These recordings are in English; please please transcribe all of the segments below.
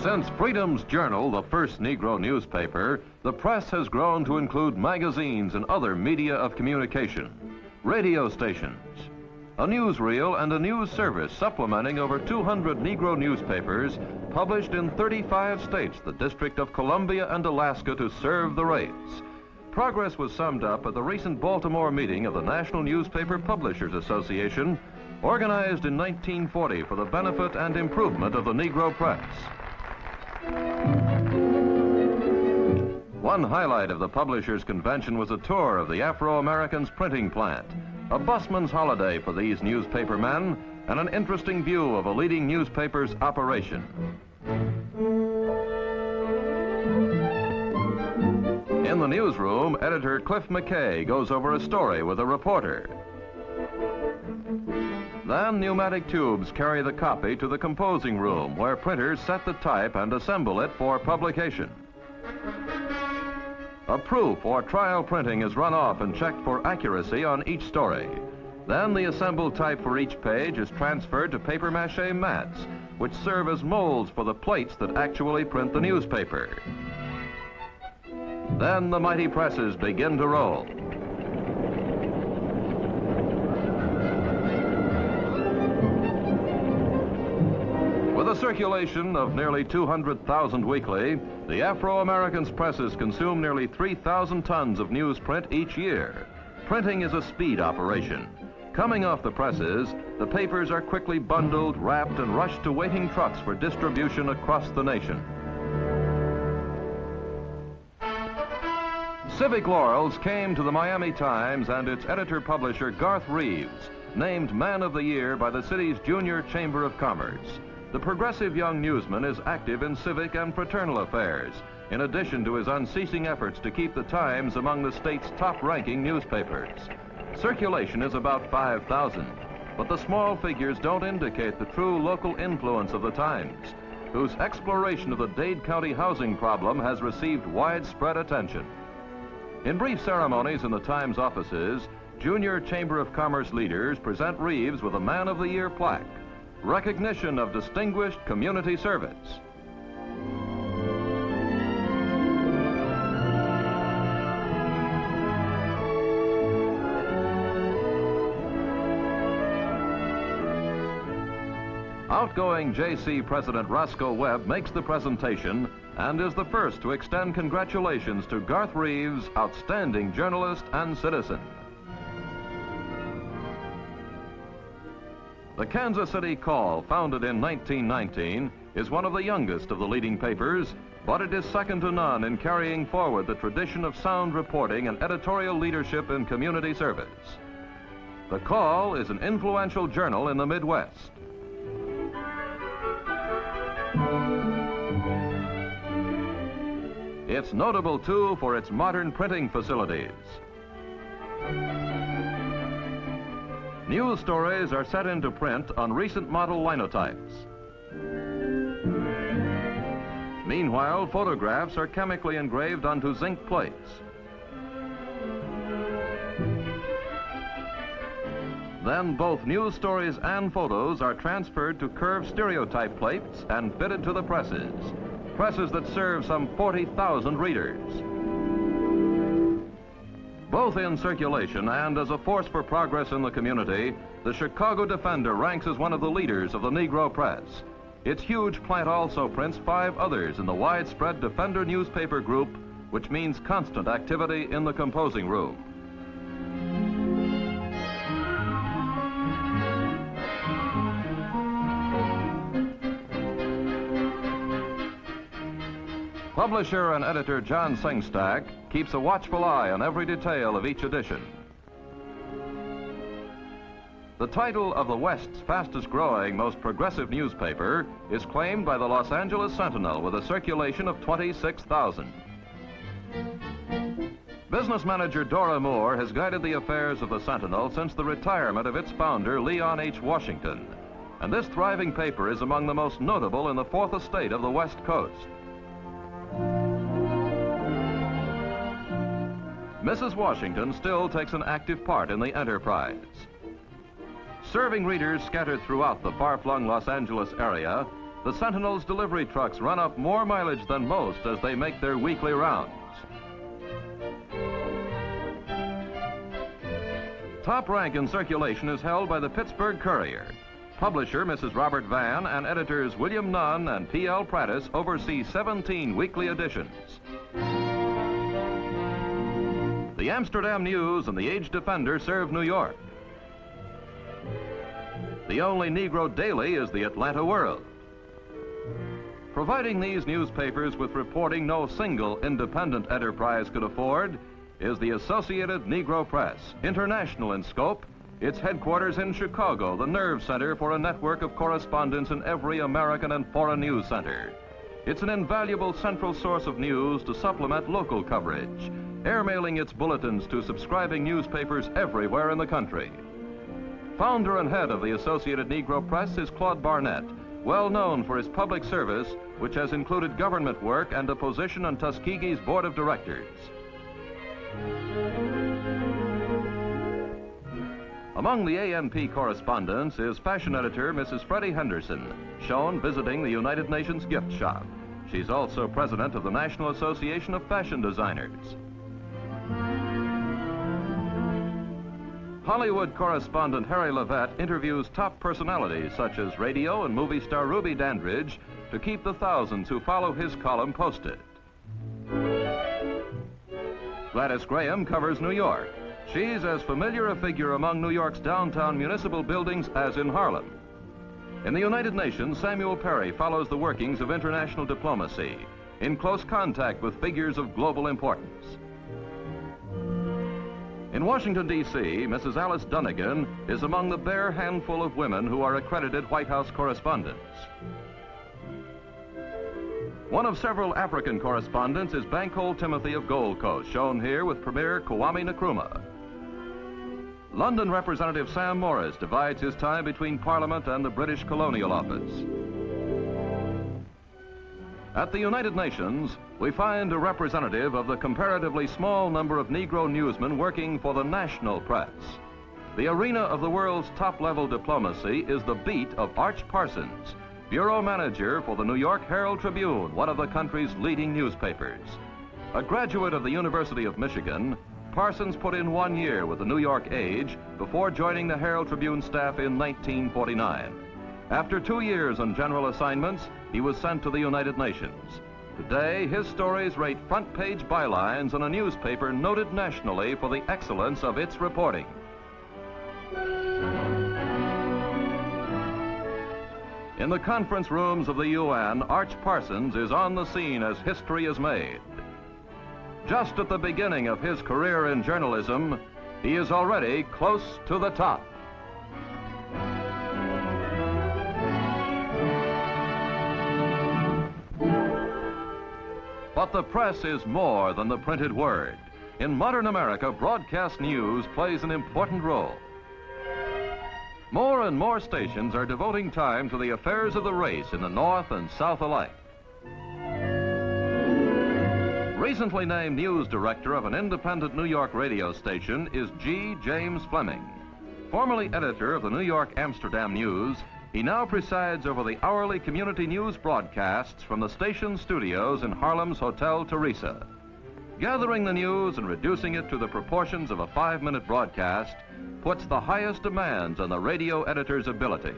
Since Freedom's Journal, the first Negro newspaper, the press has grown to include magazines and other media of communication, radio stations, a newsreel, and a news service supplementing over 200 Negro newspapers published in 35 states, the District of Columbia and Alaska, to serve the race. Progress was summed up at the recent Baltimore meeting of the National Newspaper Publishers Association, organized in 1940 for the benefit and improvement of the Negro press. One highlight of the Publishers' Convention was a tour of the Afro-Americans printing plant, a busman's holiday for these newspaper men, and an interesting view of a leading newspaper's operation. In the newsroom, editor Cliff McKay goes over a story with a reporter. Then pneumatic tubes carry the copy to the composing room, where printers set the type and assemble it for publication. A proof or trial printing is run off and checked for accuracy on each story. Then the assembled type for each page is transferred to papier-mâché mats, which serve as molds for the plates that actually print the newspaper. Then the mighty presses begin to roll. With a circulation of nearly 200,000 weekly, the Afro-Americans presses consume nearly 3,000 tons of newsprint each year. Printing is a speed operation. Coming off the presses, the papers are quickly bundled, wrapped, and rushed to waiting trucks for distribution across the nation. Civic laurels came to the Miami Times and its editor-publisher Garth Reeves, named Man of the Year by the city's Junior Chamber of Commerce. The progressive young newsman is active in civic and fraternal affairs, in addition to his unceasing efforts to keep the Times among the state's top-ranking newspapers. Circulation is about 5,000, but the small figures don't indicate the true local influence of the Times, whose exploration of the Dade County housing problem has received widespread attention. In brief ceremonies in the Times offices, Junior Chamber of Commerce leaders present Reeves with a Man of the Year plaque, recognition of distinguished community service. Outgoing J.C. President Roscoe Webb makes the presentation and is the first to extend congratulations to Garth Reeves, outstanding journalist and citizen. The Kansas City Call, founded in 1919, is one of the youngest of the leading papers, but it is second to none in carrying forward the tradition of sound reporting and editorial leadership in community service. The Call is an influential journal in the Midwest. It's notable, too, for its modern printing facilities. News stories are set into print on recent model linotypes. Meanwhile, photographs are chemically engraved onto zinc plates. Then both news stories and photos are transferred to curved stereotype plates and fitted to the presses that serve some 40,000 readers. Both in circulation and as a force for progress in the community, the Chicago Defender ranks as one of the leaders of the Negro press. Its huge plant also prints 5 others in the widespread Defender newspaper group, which means constant activity in the composing room. Publisher and editor John Sengstack keeps a watchful eye on every detail of each edition. The title of the West's fastest-growing, most progressive newspaper is claimed by the Los Angeles Sentinel with a circulation of 26,000. Business manager Dora Moore has guided the affairs of the Sentinel since the retirement of its founder, Leon H. Washington, and this thriving paper is among the most notable in the 4th estate of the West Coast. Mrs. Washington still takes an active part in the enterprise. Serving readers scattered throughout the far-flung Los Angeles area, The Sentinel's delivery trucks run up more mileage than most as they make their weekly rounds. Top rank in circulation is held by the Pittsburgh Courier. Publisher Mrs. Robert Vann and editors William Nunn and T.L. Prattis oversee 17 weekly editions. The Amsterdam News and the Age Defender serve New York. The only Negro daily is the Atlanta World. Providing these newspapers with reporting no single independent enterprise could afford is the Associated Negro Press, international in scope. Its headquarters in Chicago, the nerve center for a network of correspondents in every American and foreign news center. It's an invaluable central source of news to supplement local coverage, airmailing its bulletins to subscribing newspapers everywhere in the country. Founder and head of the Associated Negro Press is Claude Barnett, well known for his public service, which has included government work and a position on Tuskegee's board of directors. Among the ANP correspondents is fashion editor Mrs. Freddie Henderson, shown visiting the United Nations gift shop. She's also president of the National Association of Fashion Designers. Hollywood correspondent Harry Levette interviews top personalities such as radio and movie star Ruby Dandridge to keep the thousands who follow his column posted. Gladys Graham covers New York. She's as familiar a figure among New York's downtown municipal buildings as in Harlem. In the United Nations, Samuel Perry follows the workings of international diplomacy, in close contact with figures of global importance. In Washington, D.C., Mrs. Alice Dunnigan is among the bare handful of women who are accredited White House correspondents. One of several African correspondents is Bankole Timothy of Gold Coast, shown here with Premier Kwame Nkrumah. London Representative Sam Morris divides his time between Parliament and the British Colonial Office. At the United Nations, we find a representative of the comparatively small number of Negro newsmen working for the national press. The arena of the world's top-level diplomacy is the beat of Arch Parsons, bureau manager for the New York Herald Tribune, one of the country's leading newspapers. A graduate of the University of Michigan, Parsons put in 1 year with the New York Age before joining the Herald Tribune staff in 1949. After 2 years on general assignments, he was sent to the United Nations. Today, his stories rate front-page bylines in a newspaper noted nationally for the excellence of its reporting. In the conference rooms of the UN, Arch Parsons is on the scene as history is made. Just at the beginning of his career in journalism, he is already close to the top. But the press is more than the printed word. In modern America, broadcast news plays an important role. More and more stations are devoting time to the affairs of the race in the North and South alike. Recently named news director of an independent New York radio station is G. James Fleming. Formerly editor of the New York Amsterdam News, he now presides over the hourly community news broadcasts from the station studios in Harlem's Hotel Teresa. Gathering the news and reducing it to the proportions of a 5-minute broadcast puts the highest demands on the radio editor's ability.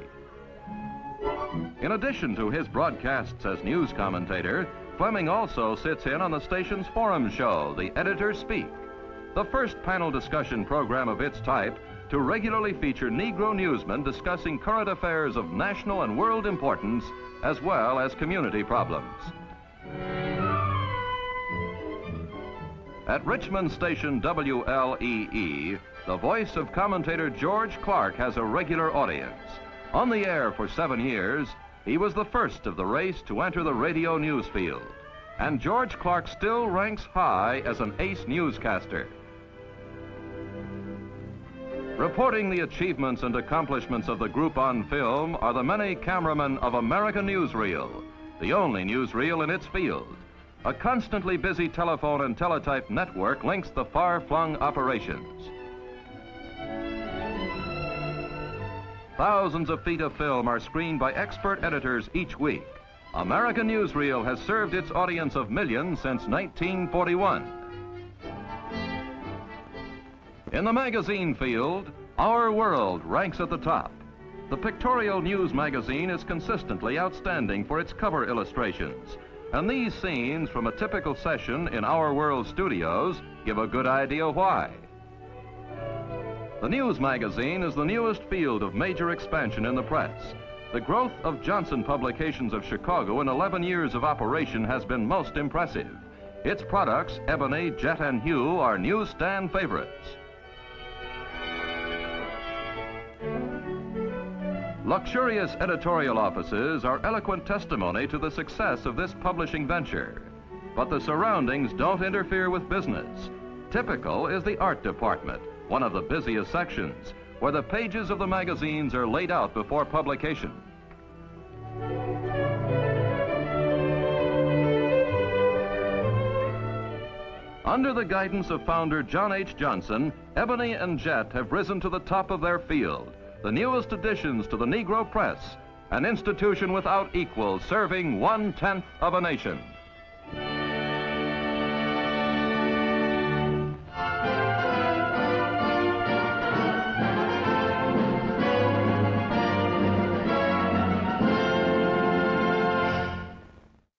In addition to his broadcasts as news commentator, Fleming also sits in on the station's forum show, The Editors Speak, the first panel discussion program of its type to regularly feature Negro newsmen discussing current affairs of national and world importance, as well as community problems. At Richmond station WLEE, the voice of commentator George Clark has a regular audience. On the air for 7 years, he was the first of the race to enter the radio news field. And George Clark still ranks high as an ace newscaster. Reporting the achievements and accomplishments of the group on film are the many cameramen of American Newsreel, the only newsreel in its field. A constantly busy telephone and teletype network links the far-flung operations. Thousands of feet of film are screened by expert editors each week. American Newsreel has served its audience of millions since 1941. In the magazine field, Our World ranks at the top. The pictorial news magazine is consistently outstanding for its cover illustrations, and these scenes from a typical session in Our World studios give a good idea why. The news magazine is the newest field of major expansion in the press. The growth of Johnson Publications of Chicago in 11 years of operation has been most impressive. Its products, Ebony, Jet, and Hue, are newsstand favorites. Luxurious editorial offices are eloquent testimony to the success of this publishing venture. But the surroundings don't interfere with business. Typical is the art department, one of the busiest sections, where the pages of the magazines are laid out before publication. Under the guidance of founder John H. Johnson, Ebony and Jet have risen to the top of their field, the newest additions to the Negro press, an institution without equal, serving 1/10 of a nation.